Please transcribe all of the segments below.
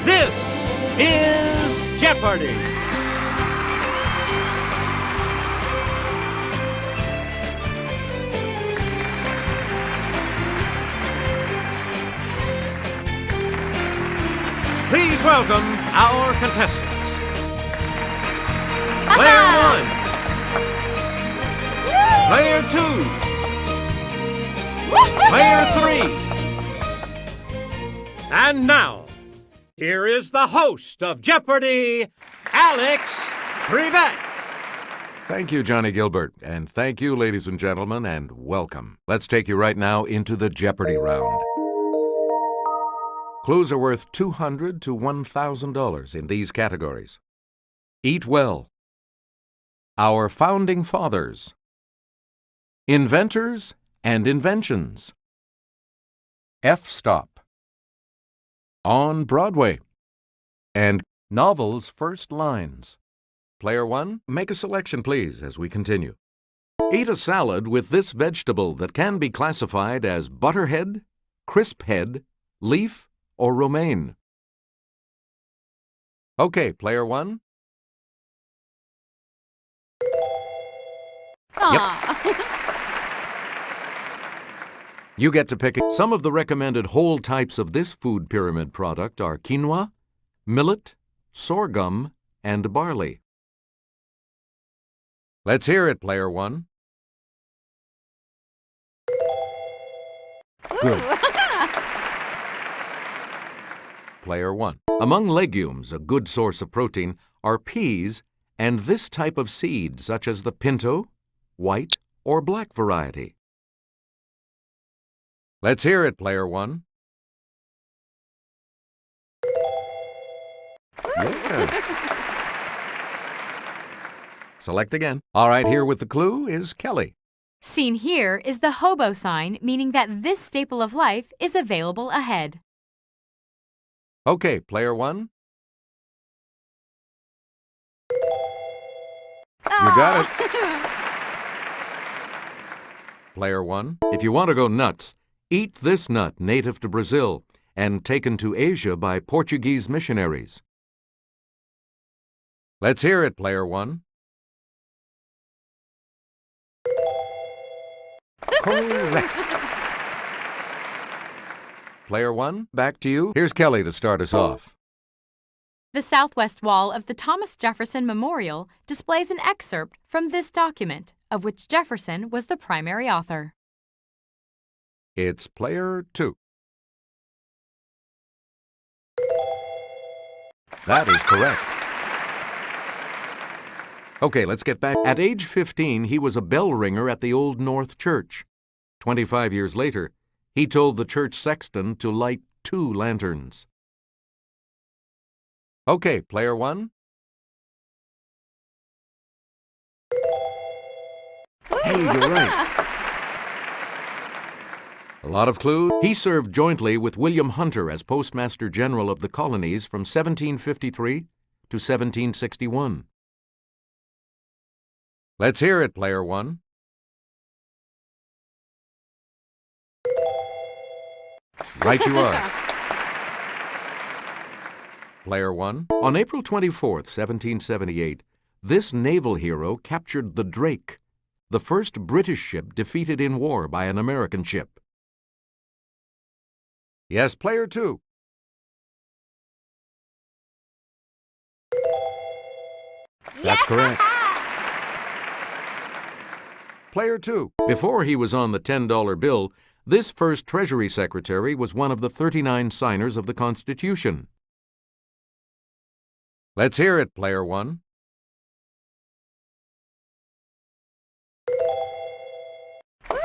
This is Jeopardy! Please welcome our contestants. Player 1. Player 2. Player 3. And now, here is the host of Jeopardy, Alex Trebek. Thank you, Johnny Gilbert, and thank you, ladies and gentlemen, and welcome. Let's take you right now into the Jeopardy round. Clues are worth $200 to $1,000 in these categories. Eat well. Our founding fathers. Inventors and inventions. F-stop. On Broadway. And novel's first lines. Player 1, make a selection, please, as we continue. Eat a salad with this vegetable that can be classified as butterhead, crisphead, leaf, or romaine. Okay, Player 1. Yep. You get to pick it. Some of the recommended whole types of this food pyramid product are quinoa, millet, sorghum, and barley. Let's hear it, Player 1. Good. Player 1. Among legumes, a good source of protein are peas and this type of seed, such as the pinto, white, or black variety. Let's hear it, Player 1. Yes. Select again. All right, here with the clue is Kelly. Seen here is the hobo sign, meaning that this staple of life is available ahead. Okay, Player 1. You got it. Player 1. If you want to go nuts, eat this nut native to Brazil and taken to Asia by Portuguese missionaries. Let's hear it, Player 1. Correct. Player 1, back to you. Here's Kelly to start us off. The southwest wall of the Thomas Jefferson Memorial displays an excerpt from this document, of which Jefferson was the primary author. It's Player 2. That is correct. Okay, let's get back. At age 15, he was a bell ringer at the Old North Church. 25 years later, he told the church sexton to light 2 lanterns. Okay, Player 1. Hey, you're right. A lot of clues. He served jointly with William Hunter as Postmaster General of the Colonies from 1753 to 1761. Let's hear it, Player 1. Right you are. Player 1. On April 24th, 1778, this naval hero captured the Drake, the first British ship defeated in war by an American ship. Yes, Player 2. That's correct. Player 2. Before he was on the $10 bill, this first Treasury Secretary was one of the 39 signers of the Constitution. Let's hear it, Player 1.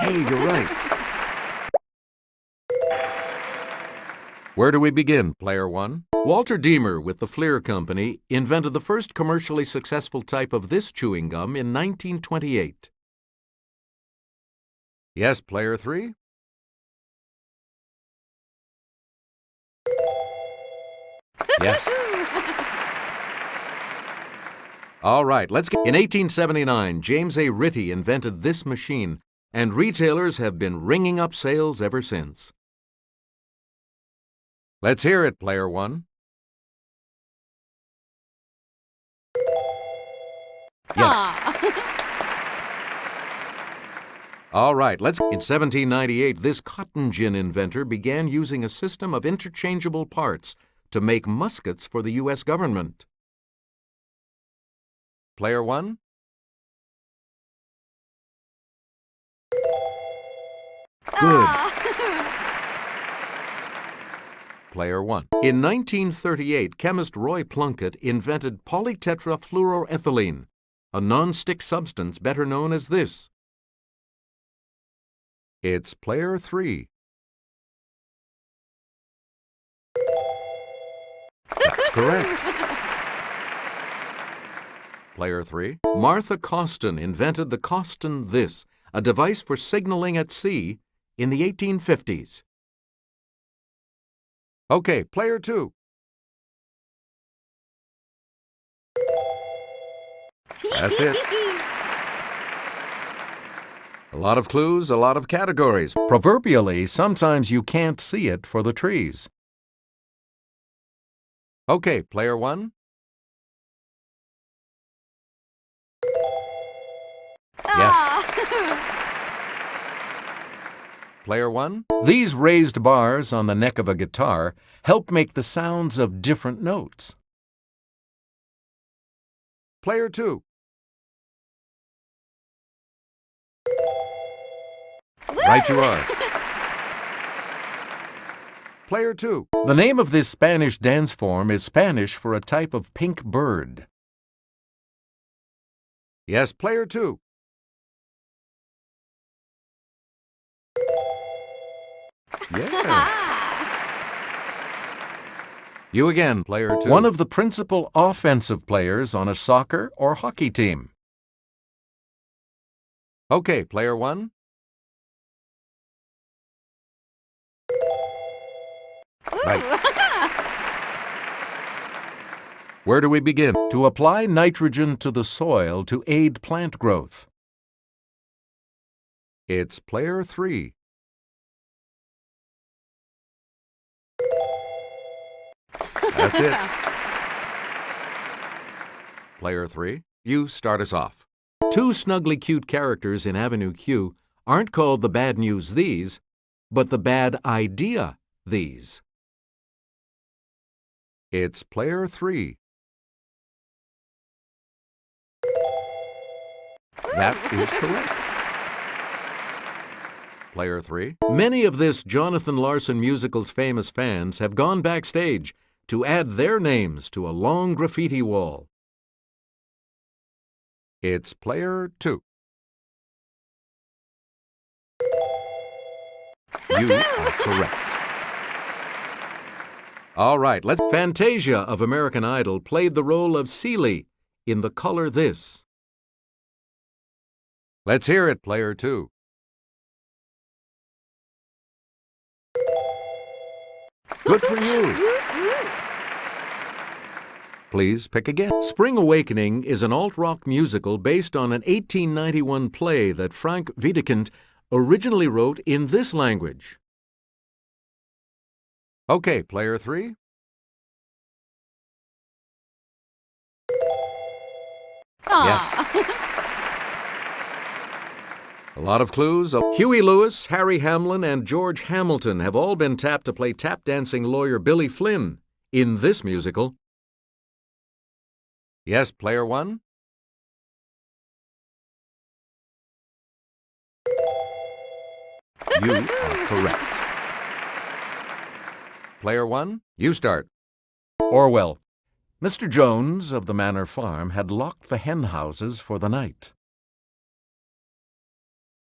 Hey, you're right. Where do we begin, Player 1? Walter Deemer with the Fleer Company invented the first commercially successful type of this chewing gum in 1928. Yes, Player 3? Yes. All right, let's get... In 1879, James A. Ritty invented this machine, and retailers have been ringing up sales ever since. Let's hear it, Player 1. Yes. Aw. All right, In 1798, this cotton gin inventor began using a system of interchangeable parts to make muskets for the U.S. government. Player 1? Good. Player 1. In 1938, chemist Roy Plunkett invented polytetrafluoroethylene, a non-stick substance better known as this. It's player 3. That's correct. Player 3. Martha Costin invented the Costin This, a device for signaling at sea in the 1850s. Okay, player 2. That's it. A lot of clues, a lot of categories. Proverbially, sometimes you can't see it for the trees. Okay, player 1. Yes. Player 1. These raised bars on the neck of a guitar help make the sounds of different notes. Player 2. Right you are. Player 2. The name of this Spanish dance form is Spanish for a type of pink bird. Yes, player 2. Yes. You again, player 2. One of the principal offensive players on a soccer or hockey team. Okay, player 1. Right. Where do we begin? To apply nitrogen to the soil to aid plant growth. It's player 3. That's it. Player 3, you start us off. Two snugly cute characters in Avenue Q aren't called the bad news these, but the bad idea these. It's player 3. That is correct. Player 3. Many of this Jonathan Larson musical's famous fans have gone backstage to add their names to a long graffiti wall. It's player 2. You are correct. All right, Fantasia of American Idol played the role of Celie in The Color This. Let's hear it, player 2. Good for you. Please pick again. Spring Awakening is an alt-rock musical based on an 1891 play that Frank Wedekind originally wrote in this language. Okay, player 3. Yes. A lot of clues. Huey Lewis, Harry Hamlin, and George Hamilton have all been tapped to play tap-dancing lawyer Billy Flynn in this musical. Yes, player 1. You are correct. Player 1, you start. Orwell. Mr. Jones of the Manor Farm had locked the hen houses for the night.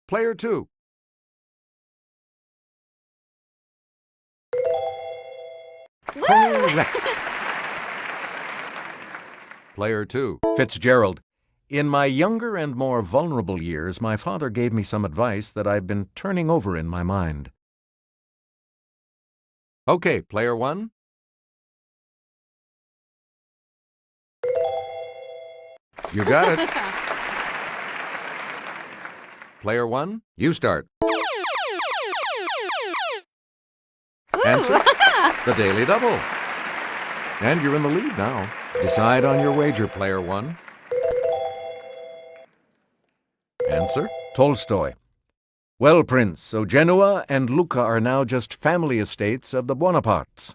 Player 2. Correct. Player 2. Fitzgerald. In my younger and more vulnerable years, my father gave me some advice that I've been turning over in my mind. Okay, player 1. You got it. Player 1, you start. Answer, the Daily Double. And you're in the lead now. Decide on your wager, player 1. Answer: Tolstoy. Well, Prince, so Genoa and Lucca are now just family estates of the Bonapartes.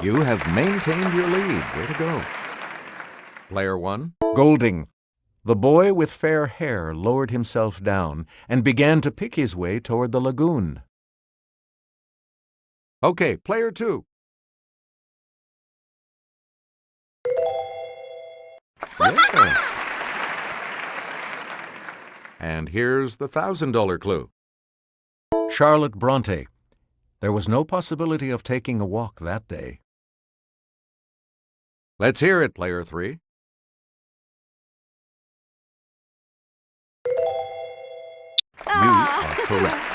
You have maintained your lead. Way to go. Player 1, Golding. The boy with fair hair lowered himself down and began to pick his way toward the lagoon. Okay, player 2. Yes. And here's the $1,000 clue. Charlotte Bronte. There was no possibility of taking a walk that day. Let's hear it, player 3. You are correct.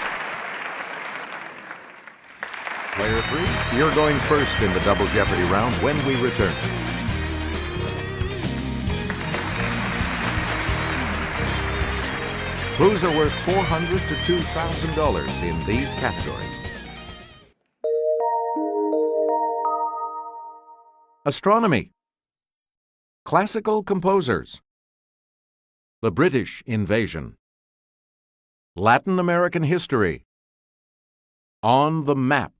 Player 3, you're going first in the Double Jeopardy round when we return. Clues are worth $400 to $2,000 in these categories. Astronomy. Classical composers. The British invasion. Latin American history. On the map.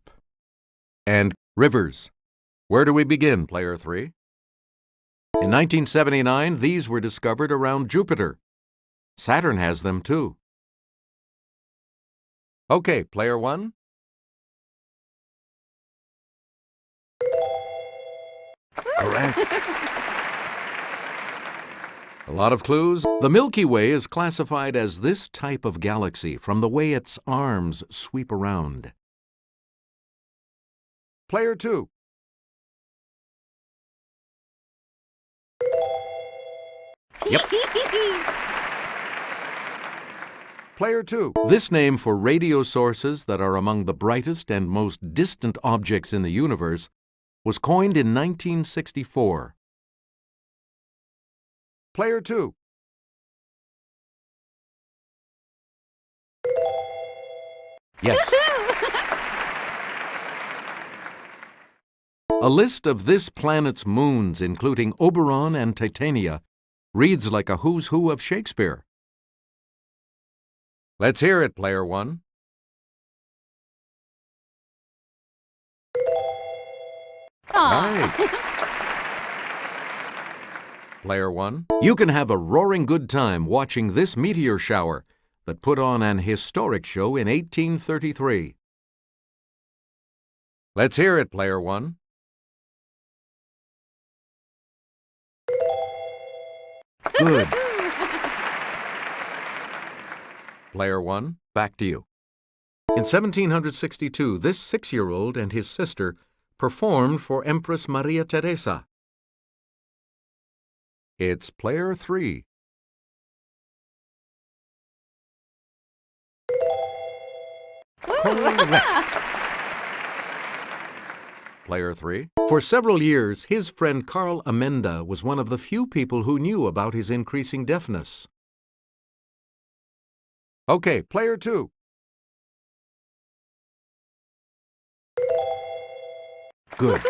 And rivers. Where do we begin, player 3? In 1979, these were discovered around Jupiter. Saturn has them too. Okay, player 1. Correct. A lot of clues. The Milky Way is classified as this type of galaxy from the way its arms sweep around. Player 2. Yep. Player 2. This name for radio sources that are among the brightest and most distant objects in the universe was coined in 1964. Player 2. Yes. A list of this planet's moons, including Oberon and Titania, reads like a who's who of Shakespeare. Let's hear it, player 1. Right. Player 1, you can have a roaring good time watching this meteor shower that put on an historic show in 1833. Let's hear it, player 1. Good. Player 1, back to you. In 1762, this 6-year-old and his sister performed for Empress Maria Theresa. It's player 3. Correct. Player 3. For several years, his friend Carl Amenda was one of the few people who knew about his increasing deafness. Okay, player 2. Good.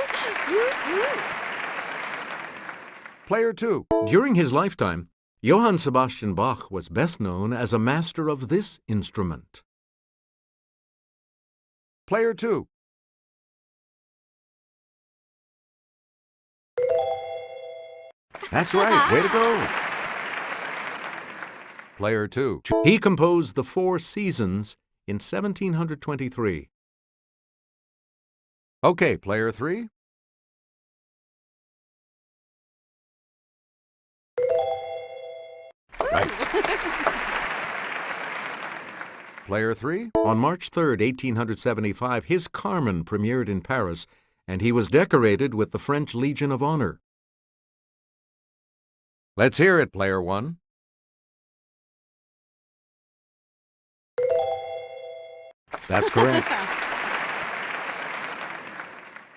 Player 2. During his lifetime, Johann Sebastian Bach was best known as a master of this instrument. Player 2. That's right. Way to go. Player 2. He composed the Four Seasons in 1723. Okay, player 3. Right. Player 3. On March 3rd, 1875, his Carmen premiered in Paris, and he was decorated with the French Legion of Honor. Let's hear it, player 1. That's correct.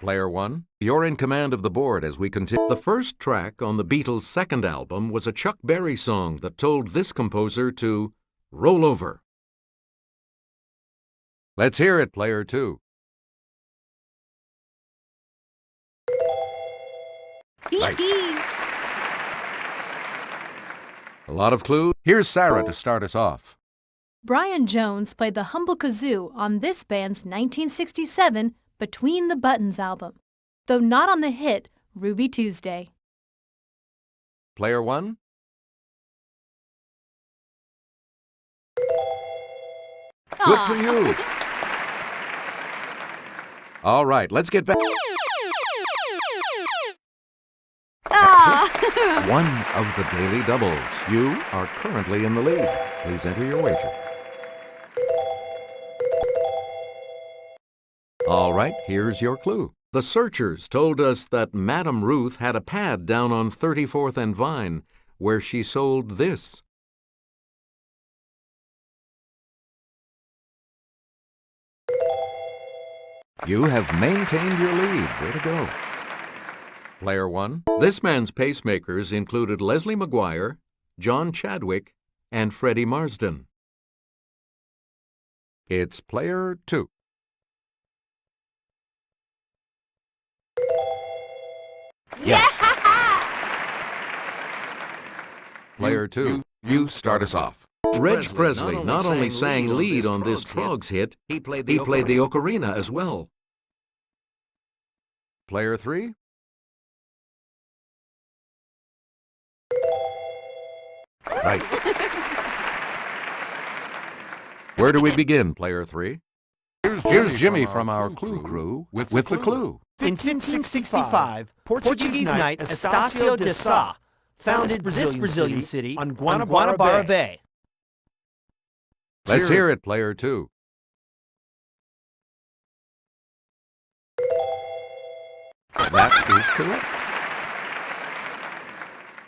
Player 1, you're in command of the board as we continue. The first track on the Beatles' second album was a Chuck Berry song that told this composer to roll over. Let's hear it, player 2. Right. A lot of clues. Here's Sarah to start us off. Brian Jones played the humble kazoo on this band's 1967 Between the Buttons album, though not on the hit Ruby Tuesday. Player 1. Good for you. All right, let's get back. One of the daily doubles. You are currently in the lead. Please enter your wager. All right, here's your clue. The searchers told us that Madame Ruth had a pad down on 34th and Vine where she sold this. You have maintained your lead. Way to go. Player 1. This man's pacemakers included Leslie McGuire, John Chadwick, and Freddie Marsden. It's Player 2. Yes. Player 2, you start us off. Reg Presley not only sang lead on this Trogs hit, he played the ocarina as well. Player 3. Right. Where do we begin, Player 3? Here's Jimmy from our Clue Crew with the clue. In 1565, Portuguese knight Estácio de Sá founded this Brazilian city on Guanabara Bay. Let's hear it, Player 2. That is correct.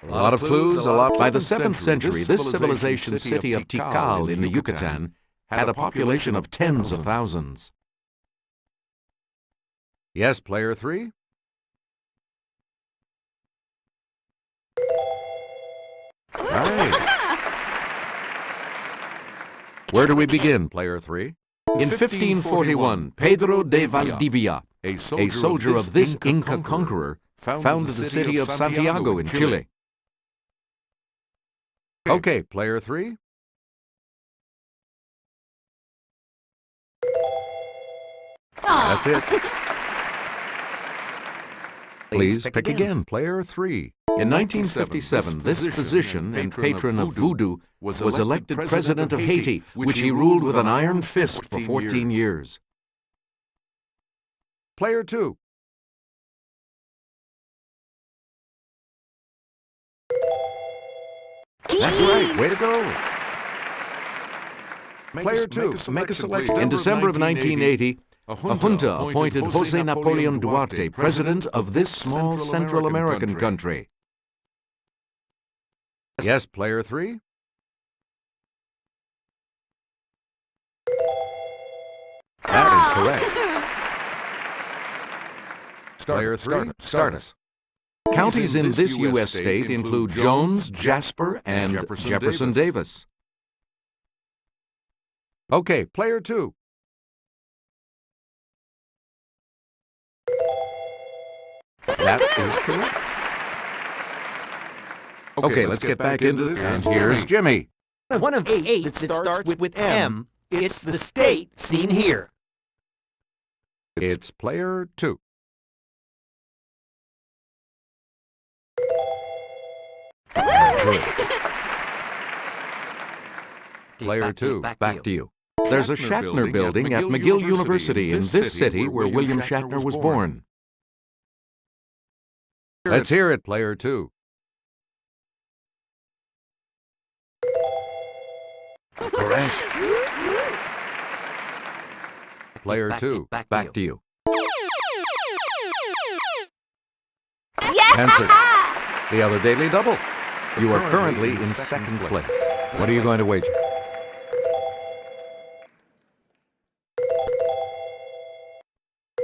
A lot of clues, a lot. By the 7th century, this civilization city of Tikal in the Yucatan had a population of tens of thousands. Yes, Player 3? Right. Where do we begin, Player 3? In 1541, Pedro de Valdivia, a soldier of this Inca conqueror, founded the city of Santiago in Chile. Okay, Player 3? That's it. Please pick again, Player 3. In 1957, this physician and patron of voodoo was elected president of Haiti, which he ruled with an iron fist for 14 years. Player 2. That's right. Way to go. Player 2, make a selection. In December of 1980, a junta appointed José Napoleón Duarte president of this small Central American country. Yes, Player 3? That is correct. Player 3, start us. Counties in this U.S. state include Jones, Jasper, and Jefferson Davis. Okay, Player 2. That is correct. Okay, let's get back into this. And here's Jimmy. One of 8 that starts with M. It's the state seen here. It's Player 2. Good. Player 2, back to you. There's a Shatner building at McGill University in this city where William Shatner was born. Let's hear it, Player 2. Correct. Player 2, back to you. Answer. The other daily double. You are currently in second place. What are you going to wager?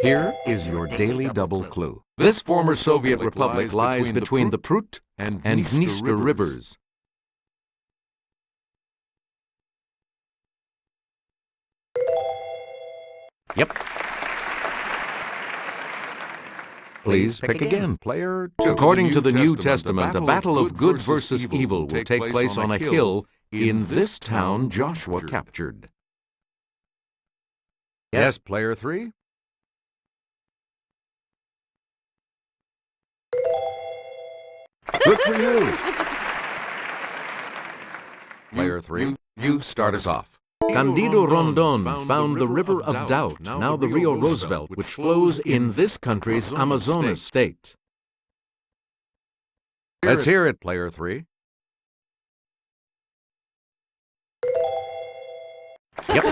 Here is your daily double clue. This former Soviet republic lies between the Prut and Dniester rivers. Yep. Please pick again, player 2. According to the New Testament, a battle of good versus evil will take place on a hill in this town Joshua captured. Yes, player 3? Good for you! Player 3, you start us off. Candido Rondon found the River of Doubt, now the Rio Roosevelt, which flows in this country's Amazonas state. Let's hear it, player 3. Yep.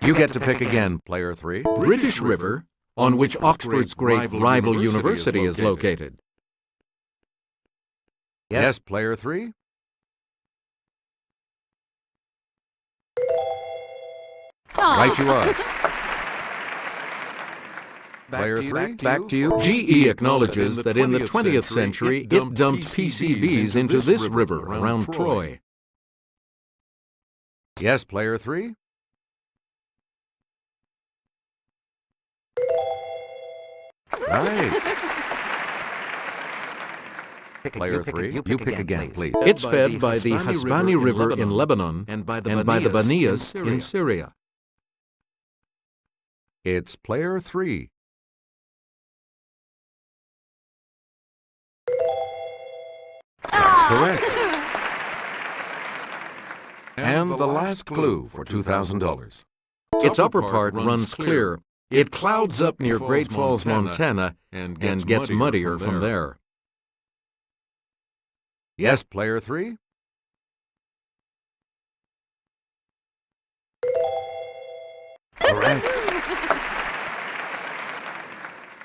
You get to pick again, player 3. British River, on which Oxford's great rival university is located. Yes, player 3. Right you are. Player 3, back to you. GE acknowledges that in the 20th century it dumped PCBs into this river around Troy. Yes, player 3. Right. Player 3, you pick again, please. It's fed by the Hasbani River in Lebanon and by the Banias in Syria. It's player 3. That's correct. And the last clue for $2,000. Its upper part runs clear. It clouds up near Great Falls, Montana, and gets muddier from there. Yes, player 3? Correct.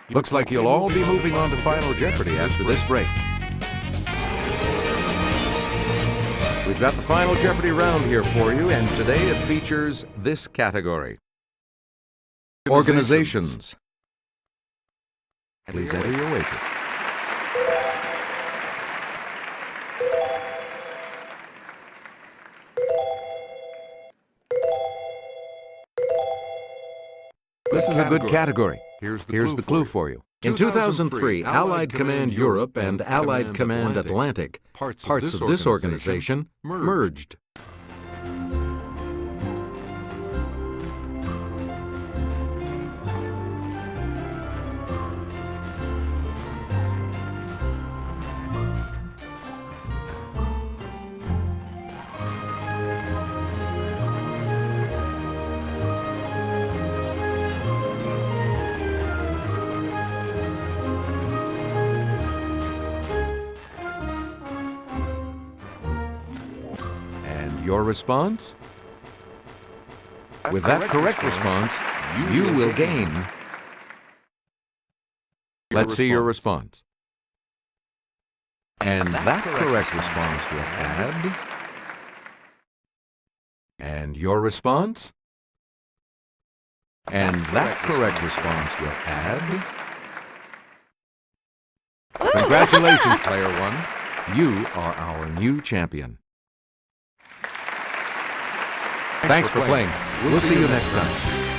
Looks like you'll all be moving on to Final Jeopardy after this break. We've got the Final Jeopardy round here for you, and today it features this category. Organizations. Please enter your wager. This is a good category. Here's the clue for you. In 2003, Allied Command Europe and Allied Command Atlantic, parts of this organization, merged. Your response? With that correct response, you will gain. Let's see your response. And that correct response will add. And your response? And that correct response will add. Congratulations, player 1. You are our new champion. Thanks for playing. We'll see you next time.